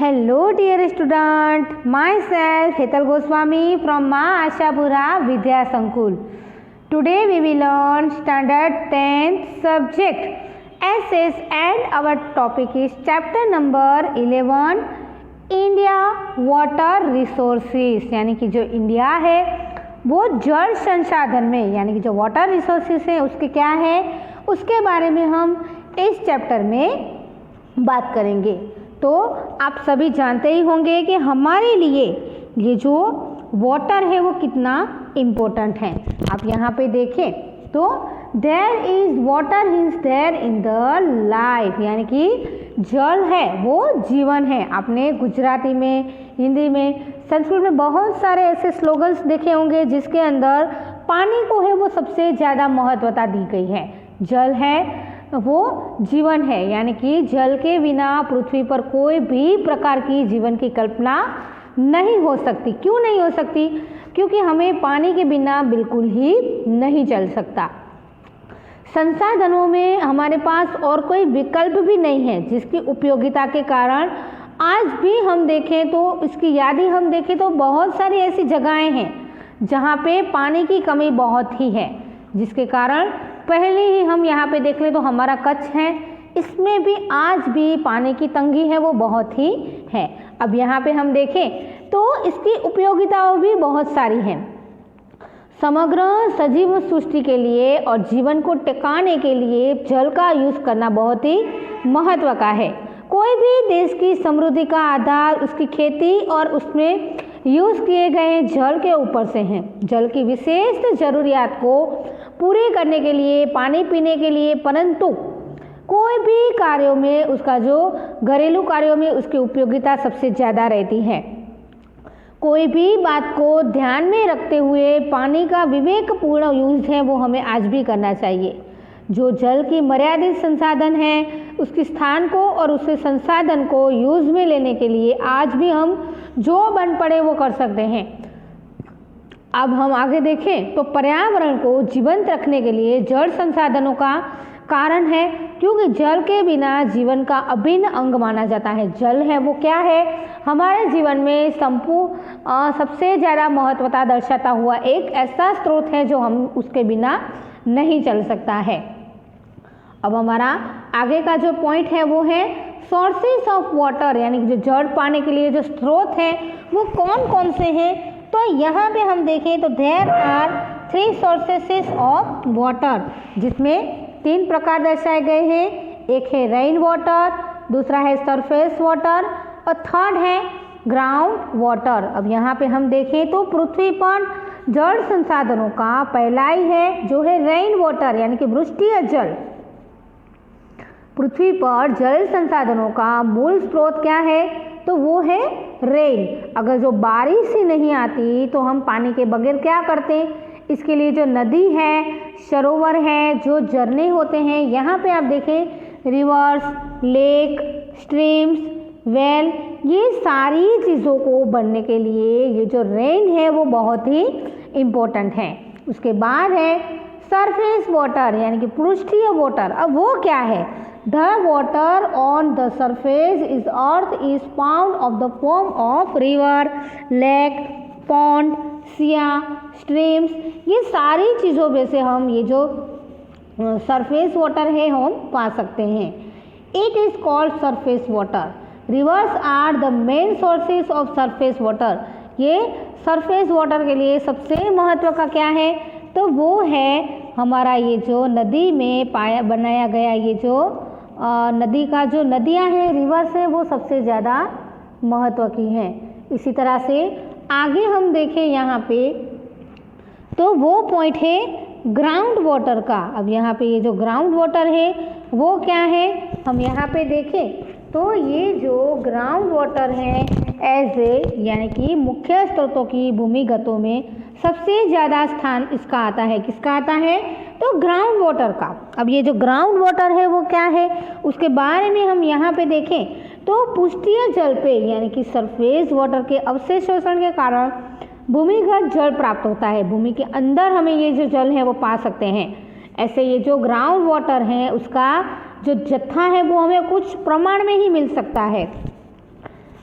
Hello dear student, myself Hetal Goswami from Ma Ashapura Vidya Sankul. Today we will learn standard 10th subject SS and our topic is chapter number 11 India Water Resources, यानी कि जो India है वो जल संसाधन में यानी कि जो वाटर रिसोर्सेस है उसके क्या है उसके बारे में हम इस चैप्टर में बात करेंगे। तो आप सभी जानते ही होंगे कि हमारे लिए ये जो वाटर है वो कितना इम्पोर्टेंट है। आप यहाँ पे देखें तो there is water is there in the life, यानी कि जल है वो जीवन है। आपने गुजराती में, हिंदी में, संस्कृत में बहुत सारे ऐसे स्लोगन्स देखे होंगे जिसके अंदर पानी को है वो सबसे ज़्यादा महत्वता दी गई है। जल है वो जीवन है, यानी कि जल के बिना पृथ्वी पर कोई भी प्रकार की जीवन की कल्पना नहीं हो सकती। क्यों नहीं हो सकती? क्योंकि हमें पानी के बिना बिल्कुल ही नहीं चल सकता। संसाधनों में हमारे पास और कोई विकल्प भी नहीं है, जिसकी उपयोगिता के कारण आज भी हम देखें तो इसकी यादी हम देखें तो बहुत सारी ऐसी जगहें हैं जहाँ पे पानी की कमी बहुत ही है, जिसके कारण पहले ही हम यहाँ पे देख लें तो हमारा कच्छ है, इसमें भी आज भी पानी की तंगी है वो बहुत ही है। अब यहाँ पे हम देखें तो इसकी उपयोगिताएं भी बहुत सारी हैं। समग्र सजीव सृष्टि के लिए और जीवन को टिकाने के लिए जल का यूज़ करना बहुत ही महत्व का है। कोई भी देश की समृद्धि का आधार उसकी खेती और उसमें यूज़ किए गए जल के ऊपर से हैं। जल की विशेष ज़रूरियात को पूरी करने के लिए, पानी पीने के लिए, परंतु कोई भी कार्यों में उसका जो घरेलू कार्यों में उसकी उपयोगिता सबसे ज़्यादा रहती है। कोई भी बात को ध्यान में रखते हुए पानी का विवेकपूर्ण यूज़ है वो हमें आज भी करना चाहिए। जो जल की मर्यादित संसाधन है उसके स्थान को और उसके संसाधन को यूज़ में लेने के लिए आज भी हम जो बन पड़े वो कर सकते हैं। अब हम आगे देखें तो पर्यावरण को जीवंत रखने के लिए जल संसाधनों का कारण है, क्योंकि जल के बिना जीवन का अभिन्न अंग माना जाता है। जल है वो क्या है, हमारे जीवन में सबसे ज़्यादा महत्वता दर्शाता हुआ एक ऐसा स्रोत है जो हम उसके बिना नहीं चल सकता है। अब हमारा आगे का जो पॉइंट है वो है सोर्सेस ऑफ वाटर, यानी कि जो जल पाने के लिए जो स्रोत हैं वो कौन कौन से हैं। तो यहाँ पे हम देखें तो there are 3 sources of water, जिसमें 3 प्रकार दर्शाए गए हैं। एक है रेन वाटर, दूसरा है सरफेस वाटर और थर्ड है ग्राउंड वाटर। अब यहाँ पे हम देखें तो पृथ्वी पर जल संसाधनों का पहला ही है जो है रेन वाटर, यानी कि वृष्टि जल। पृथ्वी पर जल संसाधनों का मूल स्रोत क्या है तो वो है रेन। अगर जो बारिश ही नहीं आती तो हम पानी के बगैर क्या करते? इसके लिए जो नदी है, सरोवर है, जो झरने होते हैं, यहाँ पे आप देखें रिवर्स, लेक, स्ट्रीम्स, वेल, ये सारी चीज़ों को बनने के लिए ये जो रेन है वो बहुत ही इम्पोर्टेंट है। उसके बाद है सरफेस वाटर, यानी कि पृष्ठीय वाटर। अब वो क्या है? The water on the surface is earth is found of the form of river, lake, pond, sea, streams। ये सारी चीज़ों में से हम ये जो सरफेस वाटर है हम पा सकते हैं। It is called surface water. Rivers are the main sources of surface water। ये सरफेस वाटर के लिए सबसे महत्व का क्या है तो वो है हमारा ये जो नदी में बनाया गया ये जो नदी का जो नदियां हैं, रिवर्स है, वो सबसे ज़्यादा महत्व की हैं। इसी तरह से आगे हम देखें यहाँ पे तो वो पॉइंट है ग्राउंड वाटर का। अब यहाँ पे ये जो ग्राउंड वाटर है वो क्या है, हम यहाँ पे देखें तो ये जो ग्राउंड वाटर है यानी कि मुख्य स्रोतों की भूमिगतों में सबसे ज़्यादा स्थान इसका आता है। किसका आता है तो ग्राउंड वाटर का। अब ये जो ग्राउंड वाटर है वो क्या है उसके बारे में हम यहाँ पे देखें तो पृष्ठीय जल पे यानी कि सरफेस वाटर के अवशेष शोषण के कारण भूमिगत जल प्राप्त होता है। भूमि के अंदर हमें ये जो जल है वो पा सकते हैं। ऐसे ये जो ग्राउंड वाटर है उसका जो जत्था है वो हमें कुछ प्रमाण में ही मिल सकता है।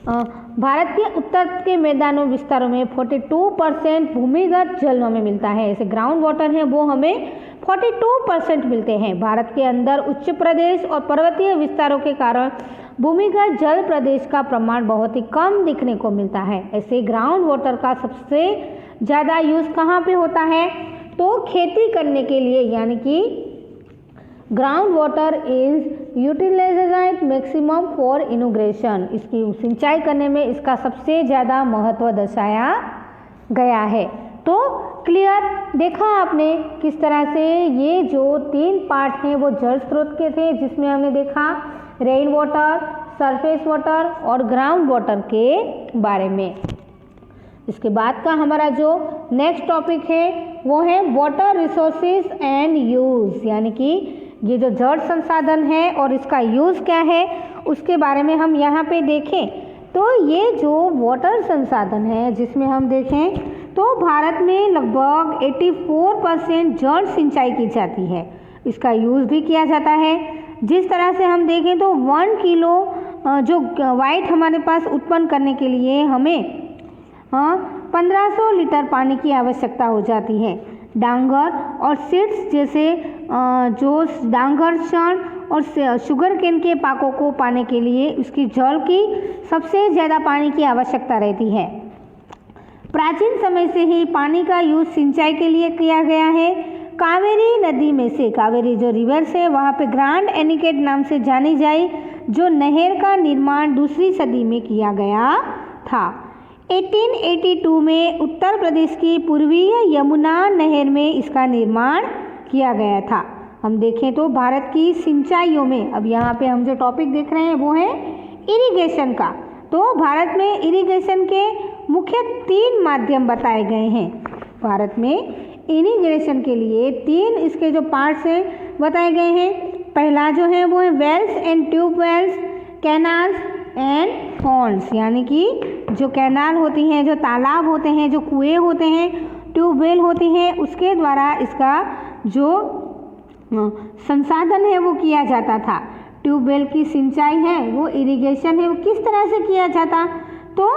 भारत के उत्तर के मैदानों विस्तारों में 42% भूमिगत जल हमें मिलता है। ऐसे ग्राउंड वाटर है वो हमें 42% मिलते हैं। भारत के अंदर उच्च प्रदेश और पर्वतीय विस्तारों के कारण भूमिगत जल प्रदेश का प्रमाण बहुत ही कम दिखने को मिलता है। ऐसे ग्राउंड वाटर का सबसे ज़्यादा यूज़ कहाँ पे होता है? तो खेती करने के लिए, यानी कि ground water is utilised maximum for irrigation. इसकी सिंचाई करने में इसका सबसे ज़्यादा महत्व दर्शाया गया है। तो क्लियर देखा आपने किस तरह से ये जो 3 पार्ट हैं वो जल स्रोत के थे, जिसमें हमने देखा रेन वाटर, सरफेस वाटर और ग्राउंड वाटर के बारे में। इसके बाद का हमारा जो नेक्स्ट टॉपिक है वो है वाटर रिसोर्सेज एंड यूज़, यानी कि ये जो जल संसाधन है और इसका यूज़ क्या है उसके बारे में हम यहाँ पे देखें। तो ये जो वाटर संसाधन है जिसमें हम देखें तो भारत में लगभग 84% जल सिंचाई की जाती है, इसका यूज़ भी किया जाता है। जिस तरह से हम देखें तो 1 किलो जो वाइट हमारे पास उत्पन्न करने के लिए हमें 1500 लीटर पानी की आवश्यकता हो जाती है। डांगर और सीड्स जैसे जो डांगर शण और शुगर केन के पाकों को पाने के लिए उसकी जल की सबसे ज़्यादा पानी की आवश्यकता रहती है। प्राचीन समय से ही पानी का यूज़ सिंचाई के लिए किया गया है। कावेरी नदी में से, कावेरी जो रिवर से वहाँ पे ग्रैंड एनिकेट नाम से जानी जाए, जो नहर का निर्माण दूसरी सदी में किया गया था। 1882 में उत्तर प्रदेश की पूर्वीय यमुना नहर में इसका निर्माण किया गया था। हम देखें तो भारत की सिंचाइयों में, अब यहाँ पे हम जो टॉपिक देख रहे हैं वो है इरिगेशन का। तो भारत में इरिगेशन के मुख्य 3 माध्यम बताए गए हैं। भारत में इरिगेशन के लिए 3 इसके जो पार्ट्स हैं बताए गए हैं। पहला जो है वो है wells and tubewells, canals and ponds, यानी कि जो कैनाल होती हैं, जो तालाब होते हैं, जो कुएं होते हैं, ट्यूबवेल होती हैं, उसके द्वारा इसका जो संसाधन है वो किया जाता था। ट्यूबवेल की सिंचाई है वो इरिगेशन है, वो किस तरह से किया जाता? तो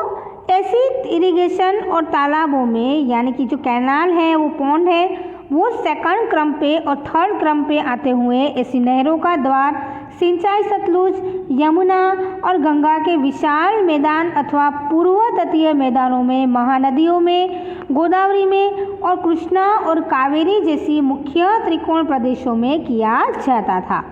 ऐसी इरिगेशन और तालाबों में, यानी कि जो कैनाल है वो पॉन्ड है वो सेकंड क्रम पे और थर्ड क्रम पे आते हुए ऐसी नहरों का द्वार सिंचाई सतलुज, यमुना और गंगा के विशाल मैदान अथवा पूर्व तटीय मैदानों में, महानदियों में, गोदावरी में और कृष्णा और कावेरी जैसी मुख्य त्रिकोण प्रदेशों में किया जाता था।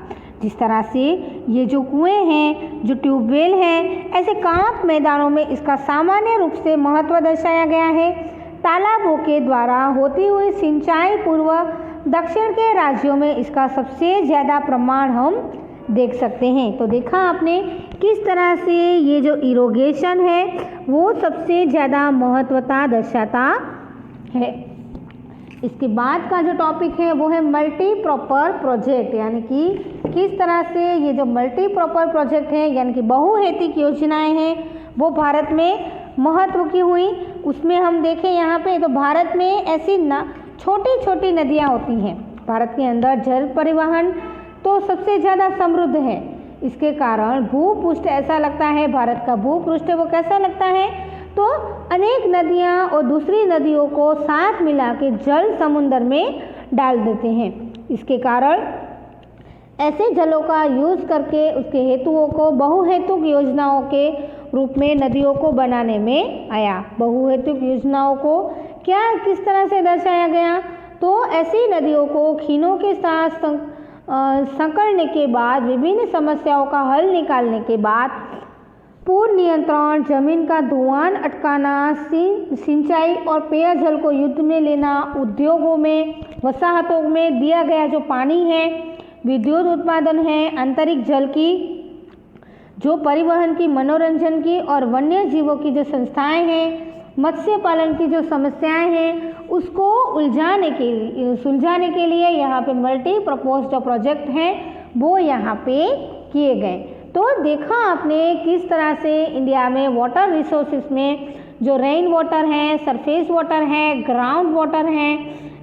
जिस तरह से ये जो कुएं हैं, जो ट्यूबवेल हैं, ऐसे कांप मैदानों में इसका सामान्य रूप से महत्व दर्शाया गया है। तालाबों के द्वारा होती हुई सिंचाई पूर्व दक्षिण के राज्यों में इसका सबसे ज़्यादा प्रमाण हम देख सकते हैं। तो देखा आपने किस तरह से ये जो इरिगेशन है वो सबसे ज़्यादा महत्वता दर्शाता है। इसके बाद का जो टॉपिक है वो है मल्टी प्रॉपर प्रोजेक्ट, यानी कि किस तरह से ये जो मल्टी प्रॉपर प्रोजेक्ट है यानी कि बहुहेतुक योजनाएं हैं वो भारत में महत्व की हुई। उसमें हम देखें यहाँ पे तो भारत में ऐसी छोटी छोटी नदियाँ होती हैं। भारत के अंदर जल परिवहन तो सबसे ज़्यादा समृद्ध है। इसके कारण भूपृष्ठ ऐसा लगता है, भारत का भूपृष्ठ वो कैसा लगता है? तो अनेक नदियाँ और दूसरी नदियों को साथ मिला के जल समुद्र में डाल देते हैं। इसके कारण ऐसे जलों का यूज़ करके उसके हेतुओं को बहुहेतुक योजनाओं के रूप में नदियों को बनाने में आया। बहुहेतुक योजनाओं को क्या किस तरह से दर्शाया गया? तो ऐसी नदियों को खीनों के साथ संकलने के बाद, विभिन्न समस्याओं का हल निकालने के बाद पूर्ण नियंत्रण, जमीन का धुआं अटकाना, सिंचाई और पेयजल को युद्ध में लेना, उद्योगों में, वसाहतों में दिया गया जो पानी है, विद्युत उत्पादन है, आंतरिक जल की जो परिवहन की, मनोरंजन की और वन्य जीवों की जो संस्थाएं हैं, मत्स्य पालन की जो समस्याएं हैं उसको सुलझाने के लिए यहाँ पे मल्टी प्रपोज जो प्रोजेक्ट हैं वो यहाँ पे किए गए। तो देखा आपने किस तरह से इंडिया में वाटर रिसोर्सेज में जो रेन वाटर है, सरफेस वाटर है, ग्राउंड वाटर है,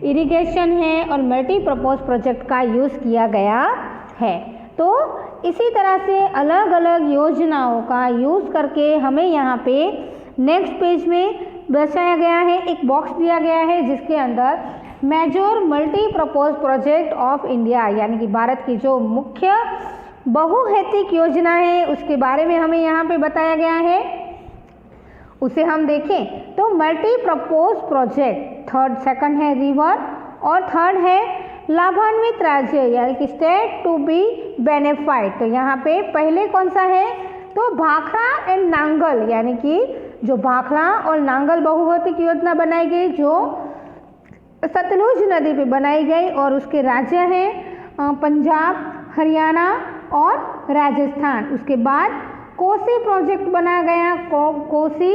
इरिगेशन है और मल्टी प्रपोज प्रोजेक्ट का यूज़ किया गया है। तो इसी तरह से अलग अलग योजनाओं का यूज़ करके हमें यहाँ पे नेक्स्ट पेज में दर्शाया गया है, एक बॉक्स दिया गया है जिसके अंदर major multi purpose project of India यानी कि भारत की जो मुख्य बहुहेतुक योजना है उसके बारे में हमें यहाँ पे बताया गया है। उसे हम देखें तो मल्टी प्रपोज प्रोजेक्ट सेकंड है रिवर और थर्ड है लाभान्वित राज्य यानी कि स्टेट टू बी बेनिफाइड। तो यहाँ पे पहले कौन सा है तो भाखड़ा एंड नांगल यानी कि जो भाखड़ा और नांगल बहुहेतुक योजना बनाई गई जो सतलुज नदी पे बनाई गई और उसके राज्य हैं पंजाब, हरियाणा और राजस्थान। उसके बाद कोसी प्रोजेक्ट बनाया गया, कोसी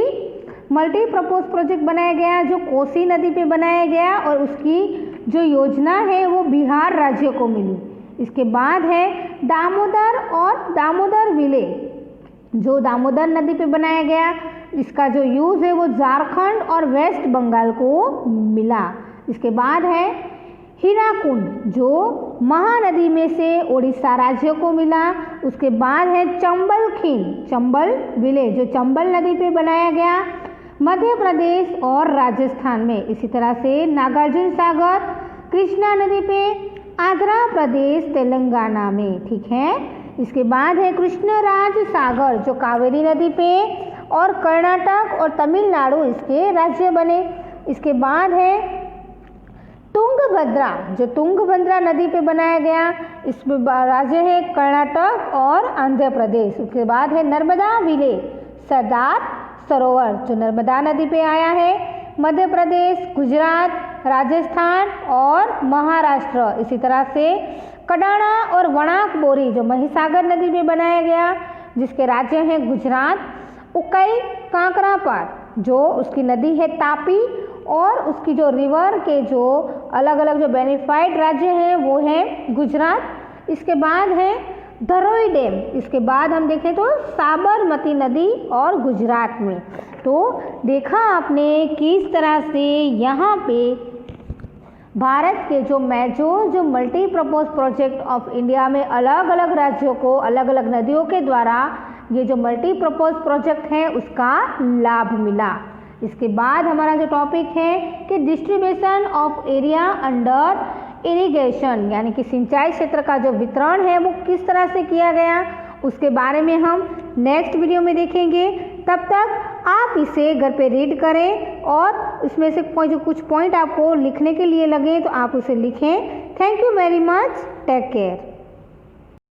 मल्टी प्रपोज प्रोजेक्ट बनाया गया जो कोसी नदी पे बनाया गया और उसकी जो योजना है वो बिहार राज्य को मिली। इसके बाद है दामोदर और दामोदर विले जो दामोदर नदी पे बनाया गया, इसका जो यूज़ है वो झारखंड और वेस्ट बंगाल को मिला। इसके बाद है हीराकुंड जो महानदी में से ओडिशा राज्य को मिला। उसके बाद है चंबल खीन, चंबल विलेज जो चंबल नदी पे बनाया गया मध्य प्रदेश और राजस्थान में। इसी तरह से नागार्जुन सागर कृष्णा नदी पे आंध्र प्रदेश तेलंगाना में, ठीक है। इसके बाद है कृष्णराज सागर जो कावेरी नदी पे और कर्नाटक और तमिलनाडु इसके राज्य बने। इसके बाद है तुंगभद्रा जो तुंगभद्रा नदी पे बनाया गया, इसमें राज्य है कर्नाटक और आंध्र प्रदेश। उसके बाद है नर्मदा विले सरदार सरोवर जो नर्मदा नदी पे आया है मध्य प्रदेश, गुजरात, राजस्थान और महाराष्ट्र। इसी तरह से कडाना और वणाक बोरी जो महिसागर नदी में बनाया गया जिसके राज्य हैं गुजरात। उकई कांकरापार जो उसकी नदी है तापी और उसकी जो रिवर के जो अलग अलग जो बेनिफाइड राज्य हैं वो हैं गुजरात। इसके बाद है धरोई डैम, इसके बाद हम देखें तो साबरमती नदी और गुजरात में। तो देखा आपने किस तरह से यहाँ पे भारत के जो मेजर जो multi purpose project of India में अलग अलग राज्यों को अलग अलग नदियों के द्वारा ये जो मल्टी प्रपोज प्रोजेक्ट है उसका लाभ मिला। इसके बाद हमारा जो टॉपिक है कि distribution of area under irrigation यानी कि सिंचाई क्षेत्र का जो वितरण है वो किस तरह से किया गया उसके बारे में हम नेक्स्ट वीडियो में देखेंगे। तब तक आप इसे घर पे रीड करें और इसमें से कोई जो कुछ पॉइंट आपको लिखने के लिए लगे तो आप उसे लिखें। Thank you very much, take care.